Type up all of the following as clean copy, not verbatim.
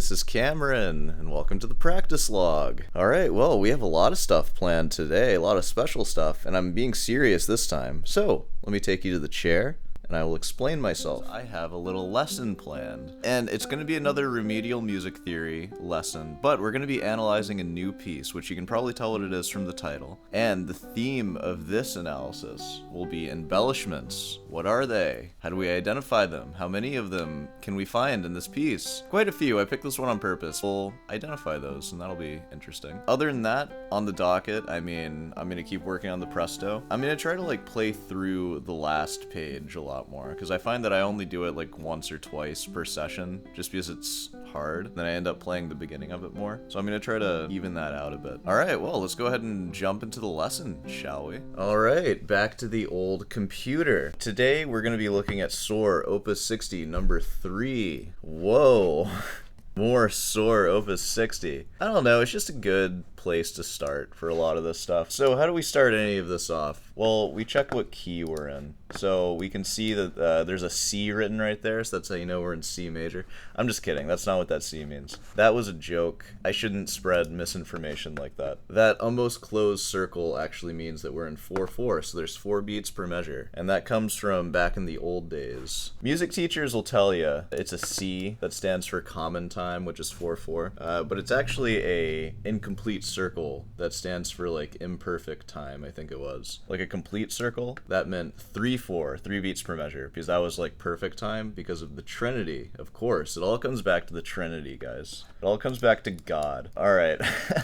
this is Cameron, and welcome to the practice log. Alright, well, we have a lot of stuff planned today, a lot of special stuff, and I'm being serious this time. So, let me take you to the chair, and I will explain myself. I have a little lesson planned, and it's going to be another remedial music theory lesson, but we're going to be analyzing a new piece, which you can probably tell what it is from the title. And the theme of this analysis will be embellishments. What are they? How do we identify them? How many of them can we find in this piece? Quite a few. I picked this one on purpose. We'll identify those, and that'll be interesting. Other than that, on the docket, I'm going to keep working on the presto. I'm going to try to play through the last page a lot more, because I find that I only do it once or twice per session, just because it's hard. Then I end up playing the beginning of it more. So I'm going to try to even that out a bit. Alright, well, let's go ahead and jump into the lesson, shall we? Alright, back to the old computer. Today we're going to be looking at Sor Opus 60, number 3. Whoa. More Sor Opus 60. I don't know, it's just a good place to start for a lot of this stuff. So how do we start any of this off? Well, we check what key we're in. So we can see that there's a C written right there, so that's how you know we're in C major. I'm just kidding, that's not what that C means. That was a joke. I shouldn't spread misinformation like that. That almost closed circle actually means that we're in 4/4, so there's 4 beats per measure. And that comes from back in the old days. Music teachers will tell you it's a C that stands for common time, which is 4/4. But it's actually a incomplete circle that stands for imperfect time, I think it was. A complete circle, that meant 3/4, 3 beats per measure, because that was perfect time because of the Trinity, of course. It all comes back to the Trinity, guys. It all comes back to God. Alright.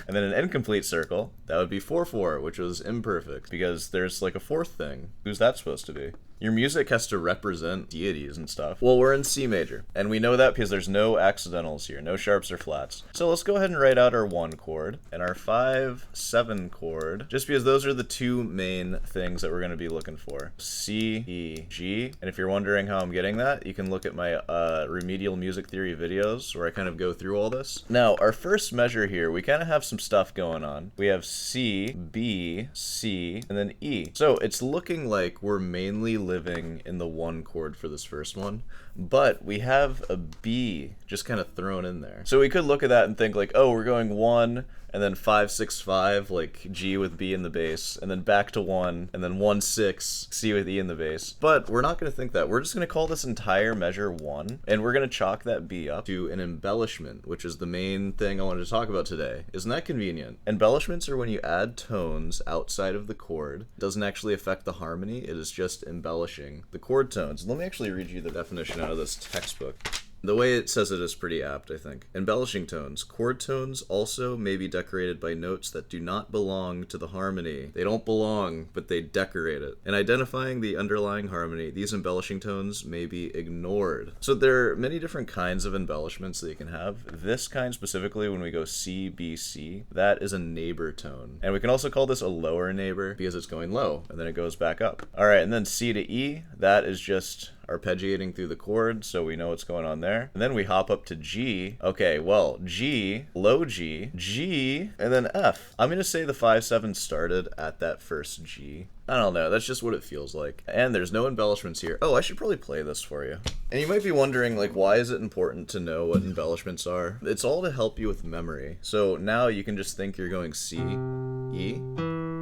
And then an incomplete circle, that would be 4/4, which was imperfect, because there's a fourth thing. Who's that supposed to be? Your music has to represent deities and stuff. Well, we're in C major, and we know that because there's no accidentals here, no sharps or flats. So let's go ahead and write out our 1 chord and our 5/7 chord, just because those are the two main things that we're going to be looking for. C, E, G. And if you're wondering how I'm getting that, you can look at my remedial music theory videos where I kind of go through all this. Now, our first measure here, we kind of have some stuff going on. We have C, B, C, and then E. So it's looking like we're mainly living in the 1 chord for this first one, but we have a B just kind of thrown in there. So we could look at that and think oh, we're going 1 and then 5/6/5, G with B in the bass, and then back to 1 and then 1/6, C with E in the bass. But we're not going to think that. We're just going to call this entire measure 1, and we're going to chalk that B up to an embellishment, which is the main thing I wanted to talk about today. Isn't that convenient? Embellishments are when you add tones outside of the chord. It doesn't actually affect the harmony, it is just embellishing the chord tones. Let me actually read you the definition out of this textbook. The way it says it is pretty apt, I think. Embellishing tones. Chord tones also may be decorated by notes that do not belong to the harmony. They don't belong, but they decorate it. In identifying the underlying harmony, these embellishing tones may be ignored. So there are many different kinds of embellishments that you can have. This kind specifically, when we go C, B, C, that is a neighbor tone. And we can also call this a lower neighbor because it's going low, and then it goes back up. Alright, and then C to E, that is just arpeggiating through the chord, so we know what's going on there. And then we hop up to G. Okay, well, G, low G, G, and then F. I'm gonna say the 5/7 started at that first G. I don't know, that's just what it feels like. And there's no embellishments here. Oh, I should probably play this for you. And you might be wondering, why is it important to know what embellishments are? It's all to help you with memory. So now you can just think you're going C, E,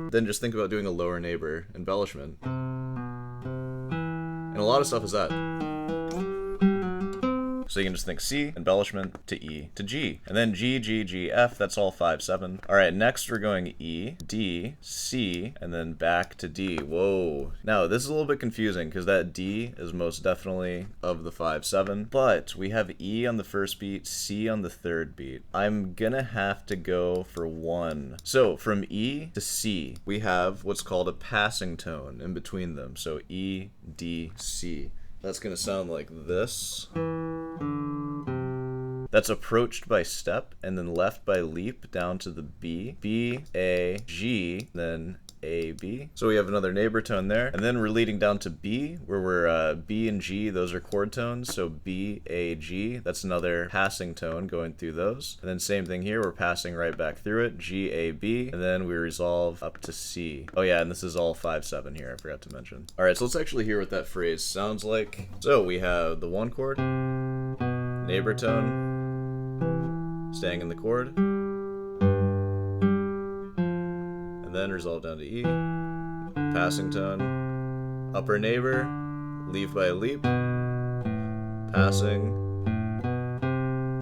then just think about doing a lower neighbor embellishment. And a lot of stuff is that. So you can just think C, embellishment, to E, to G. And then G, G, G, F, that's all 5/7. Alright, next we're going E, D, C, and then back to D. Whoa. Now, this is a little bit confusing, because that D is most definitely of the 5/7. But we have E on the first beat, C on the third beat. I'm gonna have to go for 1. So, from E to C, we have what's called a passing tone in between them. So E, D, C. That's gonna sound like this. That's approached by step and then left by leap down to the B. B, A, G, then A, B. So we have another neighbor tone there. And then we're leading down to B, where we're B and G, those are chord tones. So B, A, G, that's another passing tone going through those. And then same thing here, we're passing right back through it. G, A, B, and then we resolve up to C. Oh yeah, and this is all 5/7 here, I forgot to mention. All right, so let's actually hear what that phrase sounds like. So we have the 1 chord, neighbor tone, staying in the chord, and then resolve down to E, passing tone, upper neighbor, leave by a leap, passing.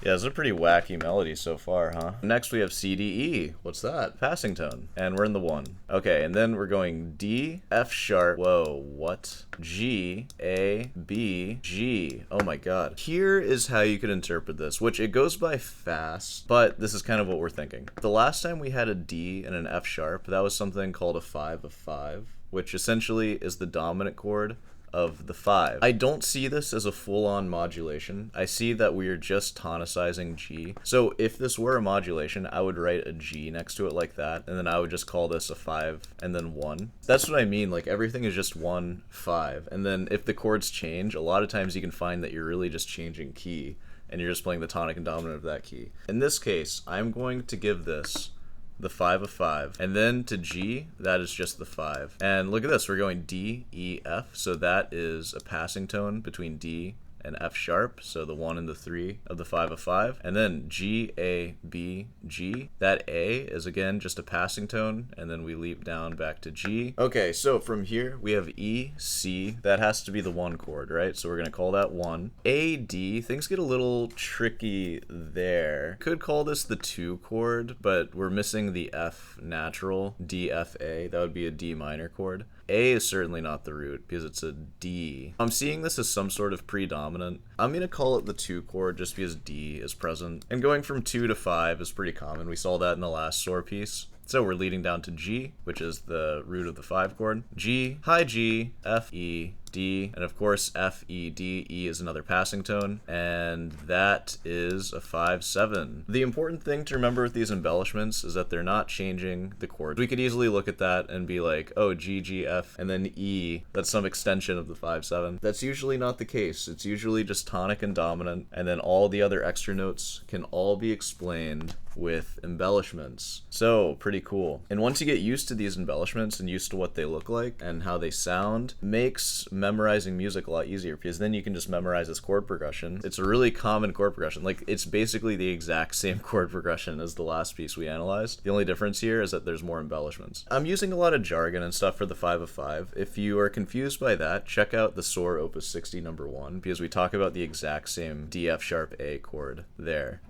Yeah, it's a pretty wacky melody so far, huh? Next we have C, D, E. What's that? Passing tone. And we're in the 1. Okay, and then we're going D, F sharp. Whoa, what? G, A, B, G. Oh my god. Here is how you could interpret this, which it goes by fast, but this is kind of what we're thinking. The last time we had a D and an F sharp, that was something called a 5 of 5, which essentially is the dominant chord of the 5. I don't see this as a full-on modulation. I see that we are just tonicizing G. So if this were a modulation, I would write a G next to it like that, and then I would just call this a 5 and then 1. That's what I mean, like everything is just 1, 5. And then if the chords change, a lot of times you can find that you're really just changing key, and you're just playing the tonic and dominant of that key. In this case, I'm going to give this the 5 of 5, and then to G, that is just the 5. And look at this, we're going D, E, F, so that is a passing tone between D and F sharp, so the 1 and the 3 of the 5 of 5. And then G, A, B, G. That A is again just a passing tone, and then we leap down back to G. Okay, so from here we have E, C. That has to be the 1 chord, right? So we're gonna call that 1. A, D. Things get a little tricky there. Could call this the 2 chord, but we're missing the F natural. D, F, A. That would be a D minor chord. A is certainly not the root because it's a D. I'm seeing this as some sort of predominant. I'm going to call it the 2 chord just because D is present. And going from 2 to 5 is pretty common. We saw that in the last Sor piece. So we're leading down to G, which is the root of the 5 chord. G, high G, F, E, D, and of course F, E, D. E is another passing tone, and that is a 5-7. The important thing to remember with these embellishments is that they're not changing the chord. We could easily look at that and be like, oh, G, G, F, and then E, that's some extension of the 5-7. That's usually not the case. It's usually just tonic and dominant, and then all the other extra notes can all be explained with embellishments. So, pretty cool. And once you get used to these embellishments and used to what they look like and how they sound, makes memorizing music a lot easier because then you can just memorize this chord progression. It's a really common chord progression. Like, it's basically the exact same chord progression as the last piece we analyzed. The only difference here is that there's more embellishments. I'm using a lot of jargon and stuff for the 5 of 5. If you are confused by that, check out the Sor Opus 60 number 1 because we talk about the exact same D, F sharp, A chord there.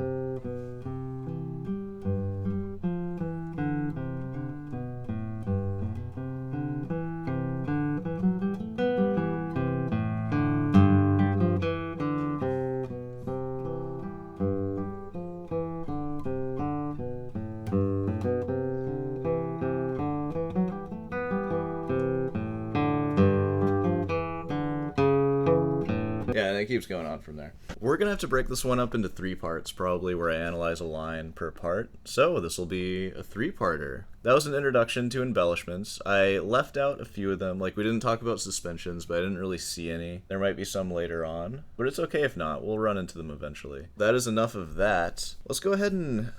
Yeah, and it keeps going on from there. We're gonna have to break this one up into 3 parts, probably, where I analyze a line per part. So this will be a 3-parter. That was an introduction to embellishments. I left out a few of them, like we didn't talk about suspensions, but I didn't really see any. There might be some later on, but it's okay if not. We'll run into them eventually. That is enough of that. Let's go ahead and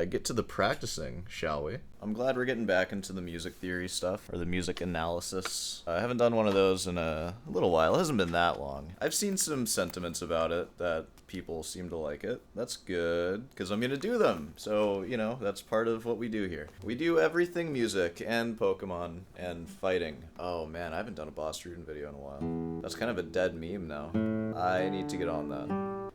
get to the practicing, shall we? I'm glad we're getting back into the music theory stuff, or the music analysis. I haven't done one of those in a little while. It hasn't been that long. I've seen some sentiments about it that people seem to like it. That's good, because I'm gonna do them. So, you know, that's part of what we do here. We do everything music, and Pokemon, and fighting. Oh man, I haven't done a Boss Rudin video in a while. That's kind of a dead meme now. I need to get on that.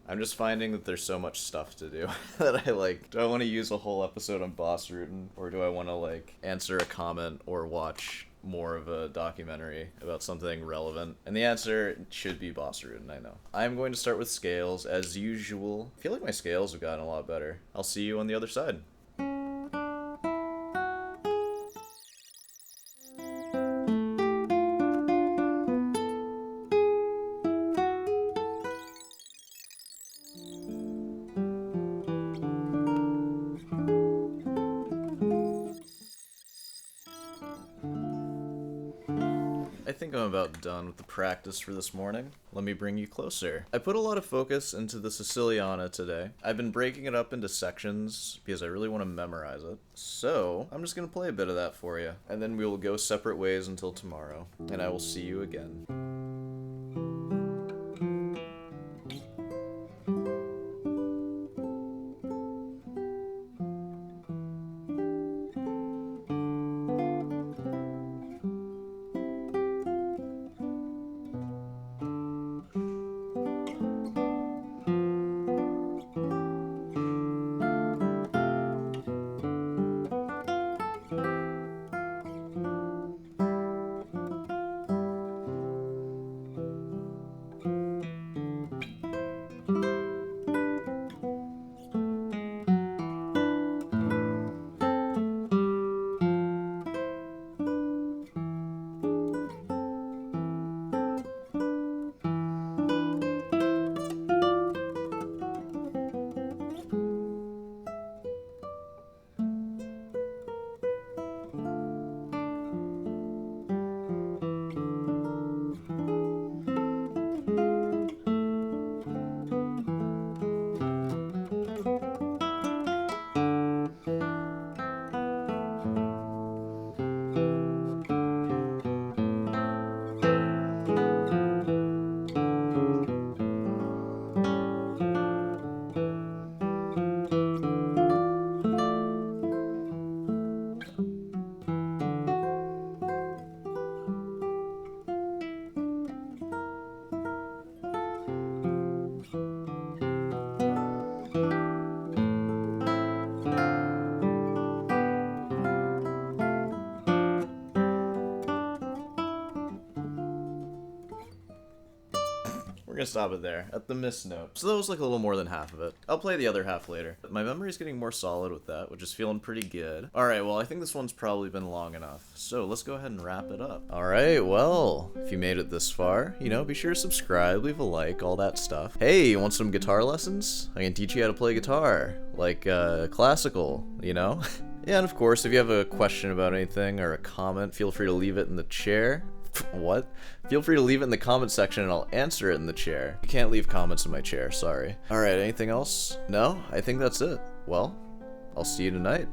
I'm just finding that there's so much stuff to do that I like. Do I want to use a whole episode on Boss Rudin, or do I want to like answer a comment or watch more of a documentary about something relevant? And the answer should be Boss Rudin, I know. I'm going to start with scales as usual. I feel like my scales have gotten a lot better. I'll see you on the other side. I think I'm about done with the practice for this morning. Let me bring you closer. I put a lot of focus into the Siciliana today. I've been breaking it up into sections because I really want to memorize it. So I'm just going to play a bit of that for you. And then we will go separate ways until tomorrow. And I will see you again. gonna stop it there, at the miss note. So that was like a little more than half of it. I'll play the other half later. But my memory's getting more solid with that, which is feeling pretty good. Alright, well, I think this one's probably been long enough. So let's go ahead and wrap it up. Alright, well, if you made it this far, you know, be sure to subscribe, leave a like, all that stuff. Hey, you want some guitar lessons? I can teach you how to play guitar. Like, classical, you know? Yeah, and of course, if you have a question about anything or a comment, feel free to leave it in the chair. What? Feel free to leave it in the comment section and I'll answer it in the chair. You can't leave comments in my chair, sorry. Alright, anything else? No? I think that's it. Well, I'll see you tonight.